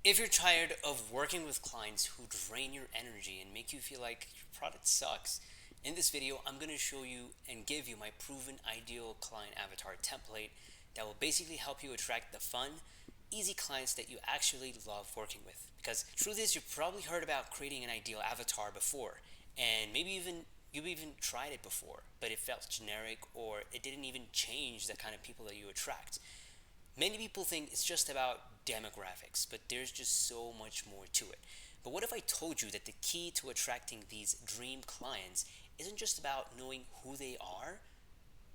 If you're tired of working with clients who drain your energy and make you feel like your product sucks, in this video I'm going to show you and give you my proven ideal client avatar template that will basically help you attract the fun, easy clients that you actually love working with. Because truth is, you've probably heard about creating an ideal avatar before, and maybe even you've even tried it before, but it felt generic or it didn't even change the kind of people that you attract. Many people think it's just about demographics, but there's just so much more to it. But what if I told you that the key to attracting these dream clients isn't just about knowing who they are,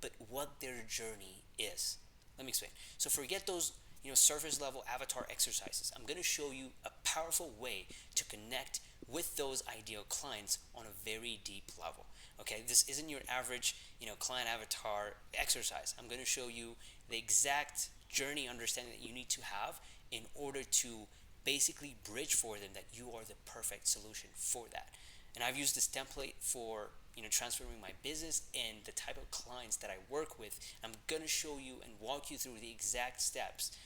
but what their journey is? Let me explain. So forget those surface level avatar exercises. I'm going to show you a powerful way to connect with those ideal clients on a very deep level. Okay, this isn't your average client avatar exercise. I'm going to show you the exact journey understanding that you need to have in order to basically bridge for them that you are the perfect solution for that. And I've used this template for transforming my business and the type of clients that I work with. I'm gonna show you and walk you through the exact steps,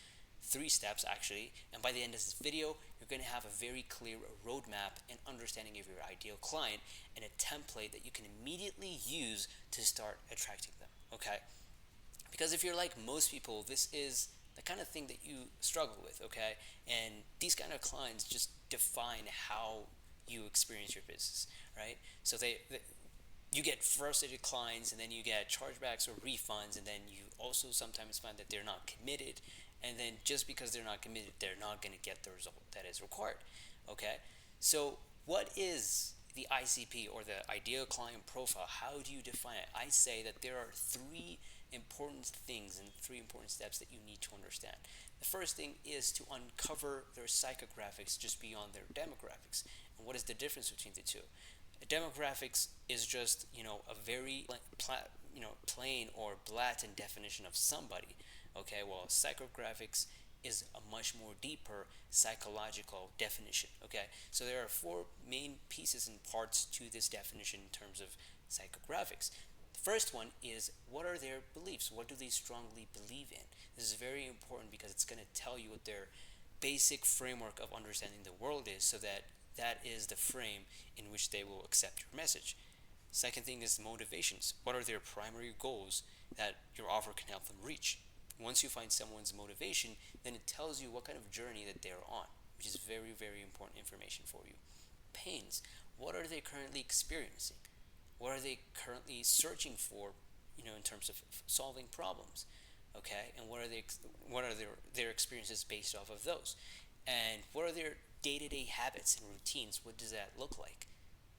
3 steps actually, and by the end of this video you're going to have a very clear roadmap and understanding of your ideal client and a template that you can immediately use to start attracting them. Okay, because if you're like most people, this is the kind of thing that you struggle with. Okay, and these kind of clients just define how you experience your business, right? So they you get frustrated clients, and then you get chargebacks or refunds, and then you also sometimes find that they're not committed, and then just because they're not committed, they're not going to get the result that is required. Okay, so what is the ICP, or the ideal client profile? How do you define it? I say that there are 3 important things and 3 important steps that you need to understand. The first thing is to uncover their psychographics just beyond their demographics. And what is the difference between the two? Demographics is just a very plain or blatant definition of somebody. Okay, well, psychographics is a much more deeper psychological definition. Okay, so there are 4 main pieces and parts to this definition in terms of psychographics. The first one is, what are their beliefs? What do they strongly believe in? This is very important because it's going to tell you what their basic framework of understanding the world is, so that that is the frame in which they will accept your message. Second thing is motivations. What are their primary goals that your offer can help them reach? Once you find someone's motivation, then it tells you what kind of journey that they're on, which is very, very important information for you. Pains. What are they currently experiencing? What are they currently searching for, in terms of solving problems? Okay, and what are their experiences based off of those? And what are their day-to-day habits and routines? What does that look like?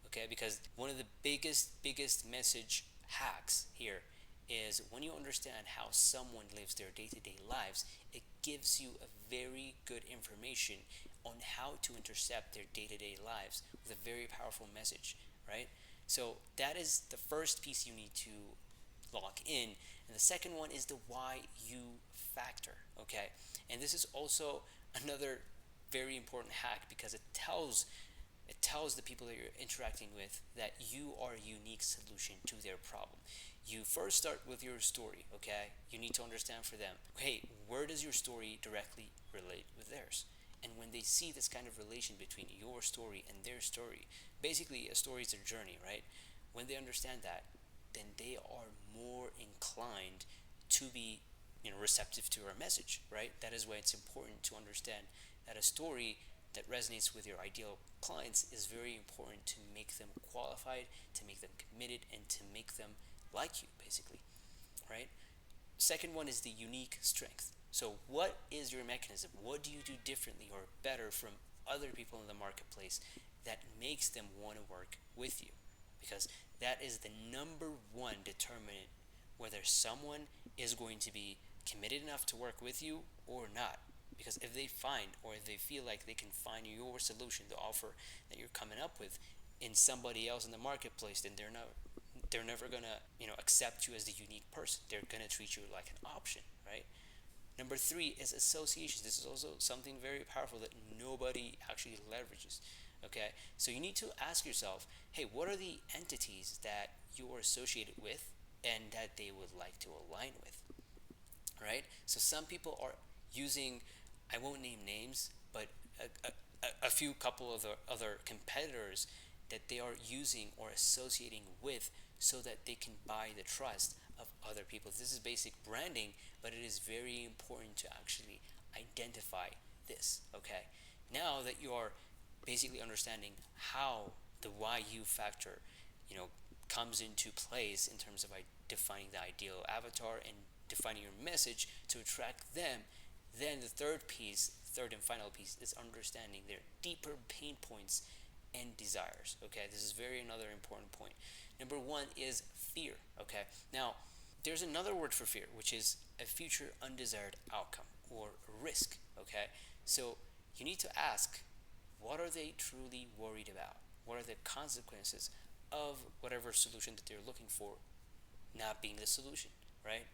Okay, because one of the biggest message hacks here is, when you understand how someone lives their day-to-day lives, it gives you a very good information on how to intercept their day-to-day lives with a very powerful message, right? So that is the first piece you need to lock in. And the second one is the why you factor. Okay, and this is also another very important hack, because it tells the people that you're interacting with that you are a unique solution to their problem. You first start with your story. Okay, you need to understand for them, hey, where does your story directly relate with theirs? And when they see this kind of relation between your story and their story, basically a story is a journey, right? When they understand that, then they are more inclined to be receptive to our message, right? That is why it's important to understand that a story that resonates with your ideal clients is very important to make them qualified, to make them committed, and to make them like you, basically, right? Second one is the unique strength. So what is your mechanism? What do you do differently or better from other people in the marketplace that makes them want to work with you? Because that is the number one determinant whether someone is going to be committed enough to work with you or not. Because if they find, or if they feel like they can find your solution, the offer that you're coming up with, in somebody else in the marketplace, then they're never gonna accept you as the unique person. They're gonna treat you like an option, right? Number 3 is associations. This is also something very powerful that nobody actually leverages. Okay, so you need to ask yourself, hey, what are the entities that you are associated with and that they would like to align with, right? So some people are using, I won't name names, but a few couple of other competitors that they are using or associating with so that they can buy the trust of other people. This is basic branding, but it is very important to actually identify this. Okay, now that you are basically understanding how the why you factor, you know, comes into place in terms of defining the ideal avatar and defining your message to attract them, then the third and final piece, is understanding their deeper pain points and desires. Okay, this is very another important point. Number one is fear. Okay, now there's another word for fear, which is a future undesired outcome or risk. Okay, so you need to ask, what are they truly worried about? What are the consequences of whatever solution that they're looking for not being the solution, right?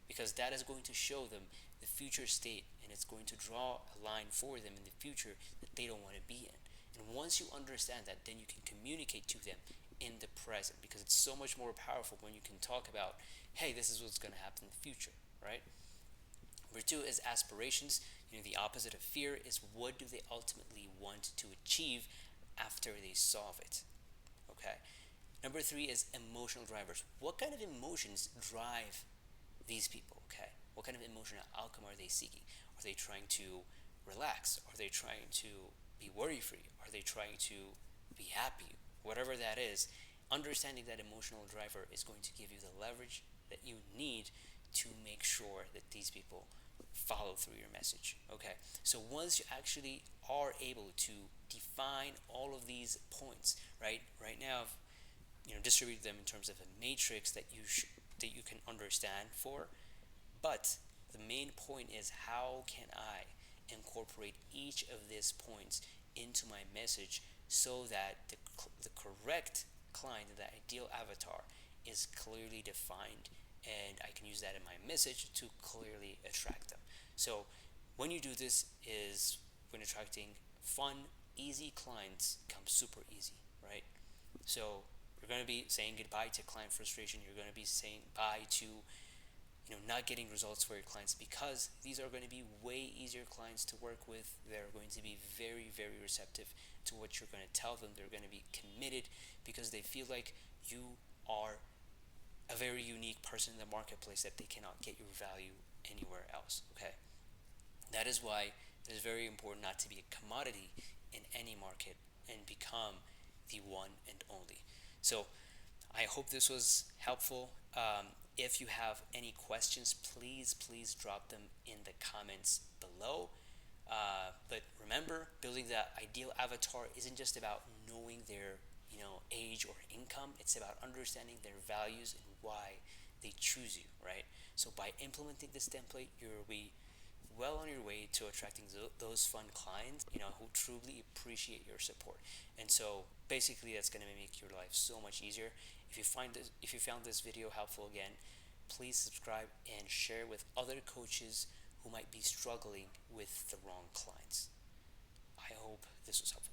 Because that is going to show them the future state, and it's going to draw a line for them in the future that they don't want to be in. And once you understand that, then you can communicate to them in the present, because it's so much more powerful when you can talk about, hey, this is what's going to happen in the future, right? Number two is aspirations. The opposite of fear is, what do they ultimately want to achieve after they solve it? Okay. Number three is emotional drivers. What kind of emotions drive these people? Okay. What kind of emotional outcome are they seeking? Are they trying to relax? Are they trying to be worry free? Are they trying to be happy? Whatever that is, understanding that emotional driver is going to give you the leverage that you need to make sure that these people follow through your message. Okay, so once you actually are able to define all of these points, right now, distribute them in terms of a matrix that you can understand for. But the main point is, how can I incorporate each of these points into my message so that the correct client, the ideal avatar, is clearly defined, and I can use that in my message to clearly attract them. So when you do this, is when attracting fun, easy clients comes super easy, right? So you're going to be saying goodbye to client frustration. You're going to be saying bye to not getting results for your clients, because these are going to be way easier clients to work with. They're going to be very, very receptive to what you're going to tell them. They're going to be committed because they feel like you are a very unique person in the marketplace, that they cannot get your value anywhere else. Okay, that is why it is very important not to be a commodity in any market and become the one and only. So I hope this was helpful. If you have any questions, please drop them in the comments below. But remember, building that ideal avatar isn't just about knowing their age or income. It's about understanding their values and why they choose you, right? So by implementing this template, you'll be well on your way to attracting those fun clients, who truly appreciate your support. And so basically, that's going to make your life so much easier. If you found this video helpful, again, please subscribe and share with other coaches who might be struggling with the wrong clients. I hope this was helpful.